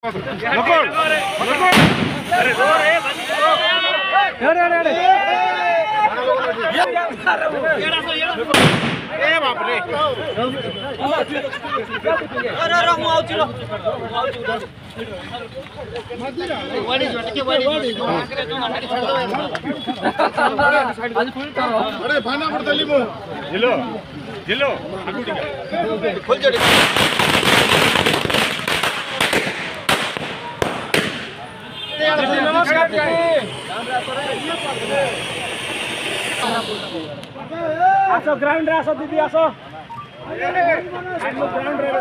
नमस्कार आसो ग्राउंड रे आसो दीदी आसो ग्राउंड रे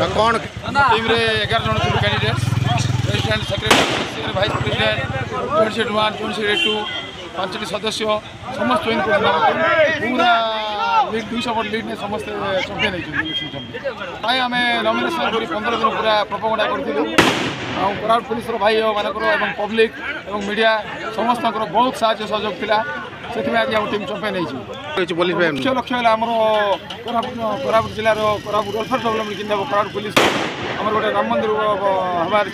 कौन टीम रे 11 जन candidate president secretary vice president 22 5 सदस्य समस्त पूरा लीड 200 वोट लीड ने समस्त चंपियन इलेक्शन प्राय आम नॉमिनेशन कर 15 दिन पूरा प्रोपोगंडा करूँ कोरापुट पुलिस भाई मानकर पब्लिक और मीडिया समस्त बहुत साहय सहयोग था से आज आम टीम चंपियन मुख्य लक्ष्य है आम कोरापुट जिलार कोरापुट वेलफेयर डेवलपमेंट केन्द्र कोरापुट पुलिस आम गोटे राम मंदिर हबार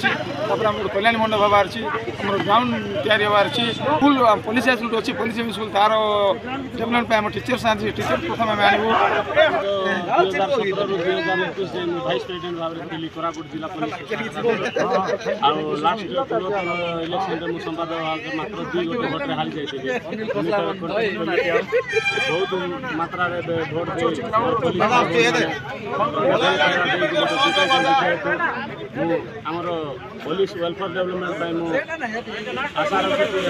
कल्याण मंडप हबार ग्राउंड तैयारी हबार स्कूल पुलिस हाई स्कूल अच्छी पुलिस स्कूल तार डेवलपमेंट आम टीचर्स टीचर प्रथम आम आणबू भाइस प्रेसिडेंट भाव में कोरापुट जिला पुलिस लास्ट इलेक्शन में संवादक मात्र 2 गोटे भोट हारी जाइए बहुत मात्रा भोट आमर पुलिस वेलफेयर डेवलपमेंट आशा रखी गोटे